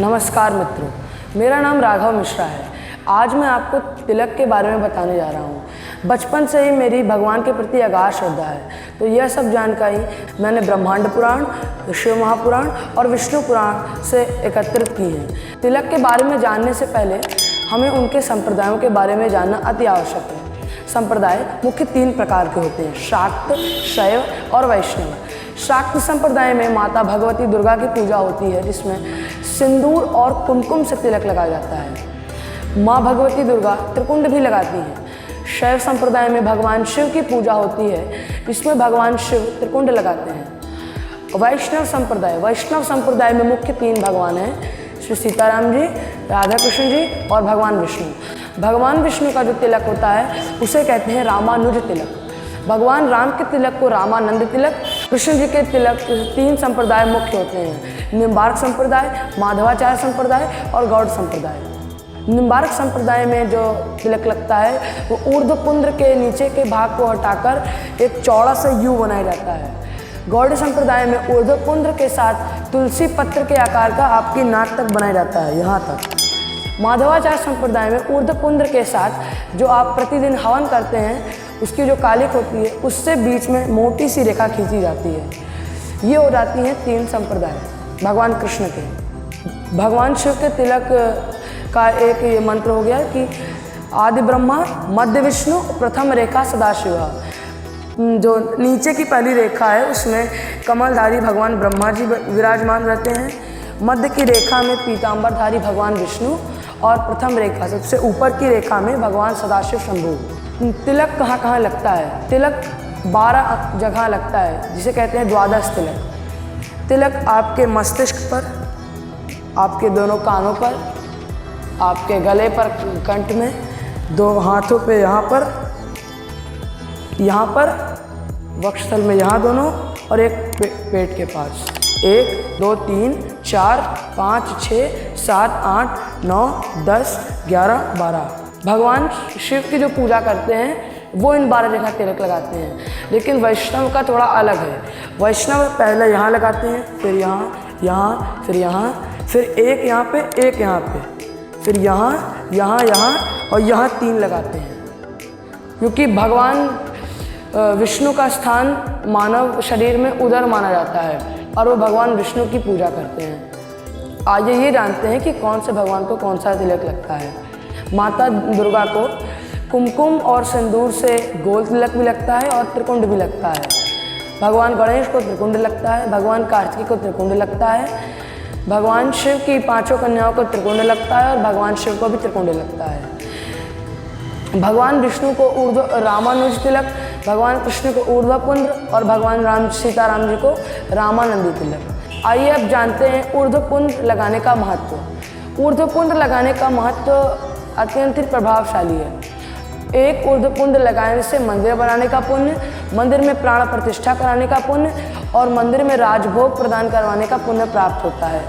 नमस्कार मित्रों, मेरा नाम राघव मिश्रा है। आज मैं आपको तिलक के बारे में बताने जा रहा हूँ। बचपन से ही मेरी भगवान के प्रति अगाध श्रद्धा है, तो यह सब जानकारी मैंने ब्रह्मांड पुराण, शिव महापुराण और विष्णु पुराण से एकत्रित की है। तिलक के बारे में जानने से पहले हमें उनके संप्रदायों के बारे में जानना अति आवश्यक है। संप्रदाय मुख्य 3 प्रकार के होते हैं: शाक्त, शैव और वैष्णव। शाक्त संप्रदाय में माता भगवती दुर्गा की पूजा होती है, जिसमें सिंदूर और कुमकुम से तिलक लगाया जाता है। माँ भगवती दुर्गा त्रिकुंड भी लगाती हैं। शैव संप्रदाय में भगवान शिव की पूजा होती है, जिसमें भगवान शिव त्रिकुंड लगाते हैं। वैष्णव संप्रदाय में मुख्य 3 भगवान हैं: श्री सीताराम जी, राधा कृष्ण जी और भगवान विष्णु। भगवान विष्णु का जो तिलक होता है उसे कहते हैं रामानुज तिलक। भगवान राम के तिलक को रामानंद तिलक। कृष्ण जी के तिलक 3 संप्रदाय मुख्य होते हैं: निम्बार्क संप्रदाय, माधवाचार्य संप्रदाय और गौड़ संप्रदाय। निम्बार्क संप्रदाय में जो तिलक लगता है वो ऊर्ध्व पुंड्र के नीचे के भाग को हटाकर एक चौड़ा सा यू बनाया जाता है। गौड़ संप्रदाय में ऊर्ध्व पुंड्र के साथ तुलसी पत्र के आकार का आपकी नाक तक बनाया जाता है, यहाँ तक। माधवाचार्य संप्रदाय में ऊर्ध्व पुंड्र के साथ जो आप प्रतिदिन हवन करते हैं उसकी जो कालिक होती है उससे बीच में मोटी सी रेखा खींची जाती है। ये हो जाती हैं 3 संप्रदाय भगवान कृष्ण के। भगवान शिव के तिलक का एक ये मंत्र हो गया कि आदि ब्रह्मा, मध्य विष्णु, प्रथम रेखा सदाशिव। जो नीचे की पहली रेखा है उसमें कमलधारी भगवान ब्रह्मा जी विराजमान रहते हैं। मध्य की रेखा में पीताम्बरधारी भगवान विष्णु और प्रथम रेखा सबसे ऊपर की रेखा में भगवान सदाशिव शंभु। तिलक कहाँ कहाँ लगता है? तिलक 12 जगह लगता है, जिसे कहते हैं द्वादश तिलक। तिलक आपके मस्तिष्क पर, आपके दोनों कानों पर, आपके गले पर, कंठ में, 2 हाथों पे यहाँ पर, वक्षस्थल में यहाँ दोनों, और एक पेट के पास। 1 2 3 4 5 6 7 8 9 10 11 12। भगवान शिव की जो पूजा करते हैं वो इन 12 जगह तिलक लगाते हैं, लेकिन वैष्णव का थोड़ा अलग है। वैष्णव पहले यहाँ लगाते हैं, फिर यहाँ, फिर यहाँ, फिर एक यहाँ पे, एक यहाँ पे, फिर यहाँ और यहाँ 3 लगाते हैं, क्योंकि भगवान विष्णु का स्थान मानव शरीर में उदर माना जाता है और वो भगवान विष्णु की पूजा करते हैं। आइए ये जानते हैं कि कौन से भगवान को कौन सा तिलक लगता है। माता दुर्गा को कुमकुम और सिंदूर से गोल तिलक भी लगता है और त्रिकुंड भी लगता है। भगवान गणेश को त्रिकुंड लगता है, भगवान कार्तिक को त्रिकुंड लगता है, भगवान शिव की 5 कन्याओं को त्रिकुंड लगता है और भगवान शिव को भी त्रिकुंड लगता है। भगवान विष्णु को रामानुज तिलक, भगवान कृष्ण को ऊर्ध्व पुंड्र और भगवान सीताराम जी को रामानंदी तिलक। आइए अब जानते हैं ऊर्ध्व पुंड्र लगाने का महत्व। ऊर्ध्व पुंड्र लगाने का महत्व अत्यंत प्रभावशाली है। एक ऊर्ध्व पुंड्र लगाने से मंदिर बनाने का पुण्य, मंदिर में प्राण प्रतिष्ठा कराने का पुण्य और मंदिर में राजभोग प्रदान करवाने का पुण्य प्राप्त होता है।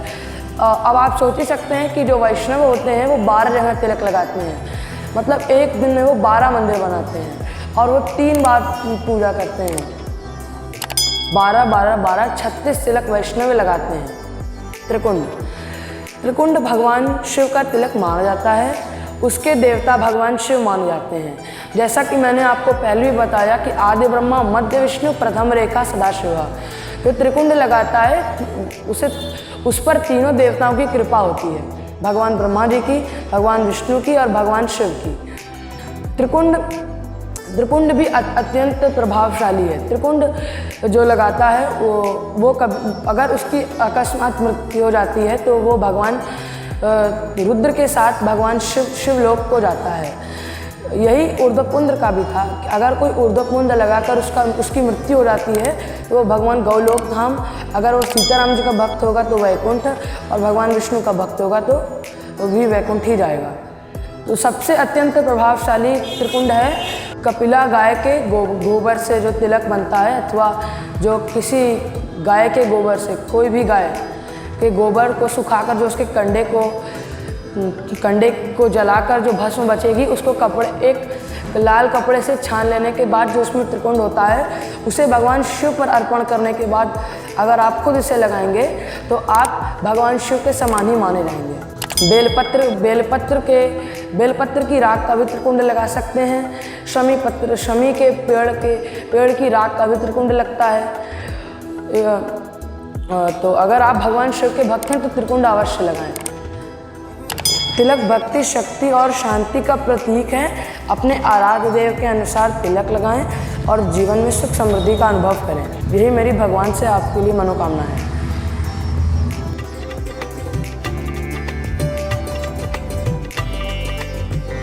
अब आप सोच ही सकते हैं कि जो वैष्णव होते हैं वो 12 जगह तिलक लगाते हैं, मतलब एक दिन में वो 12 मंदिर बनाते हैं और वो 3 बार पूजा करते हैं। 12 12 12 36 तिलक वैष्णव लगाते हैं। त्रिकुंड भगवान शिव का तिलक माना जाता है, उसके देवता भगवान शिव माने जाते हैं। जैसा कि मैंने आपको पहले भी बताया कि आदि ब्रह्मा, मध्य विष्णु, प्रथम रेखा सदाशिव। जो त्रिकुंड लगाता है उस पर तीनों देवताओं की कृपा होती है, भगवान ब्रह्मा जी की, भगवान विष्णु की और भगवान शिव की। त्रिकुंड भी अत्यंत प्रभावशाली है। त्रिकुंड जो लगाता है वो अगर उसकी अकस्मात मृत्यु हो जाती है तो वो भगवान रुद्र के साथ भगवान शिवलोक को जाता है। यही ऊर्ध्वपुंड्र का भी था कि अगर कोई ऊर्ध्वपुंड्र लगाकर उसकी मृत्यु हो जाती है तो वो भगवान गौलोक धाम, अगर वो सीताराम जी का भक्त होगा तो वैकुंठ, और भगवान विष्णु का भक्त होगा तो वो भी वैकुंठ ही जाएगा। तो सबसे अत्यंत प्रभावशाली त्रिकुंड है। कपिला गाय के गोबर से जो तिलक बनता है, अथवा जो किसी गाय के गोबर से, कोई भी गाय के गोबर को सुखाकर जो उसके कंडे को जलाकर जो भस्म बचेगी उसको लाल कपड़े से छान लेने के बाद जो उसमें त्रिकुंड होता है उसे भगवान शिव पर अर्पण करने के बाद अगर आप खुद इसे लगाएंगे तो आप भगवान शिव के समान ही माने जाएंगे। बेलपत्र की राख का भी त्रिकुंड लगा सकते हैं। शमी के पेड़ की राख का भी त्रिकुंड लगता है। तो अगर आप भगवान शिव के भक्त हैं तो त्रिकुंड अवश्य लगाएं। तिलक भक्ति, शक्ति और शांति का प्रतीक है। अपने आराध्य देव के अनुसार तिलक लगाएं और जीवन में सुख समृद्धि का अनुभव करें। यही मेरी भगवान से आपके लिए मनोकामना है।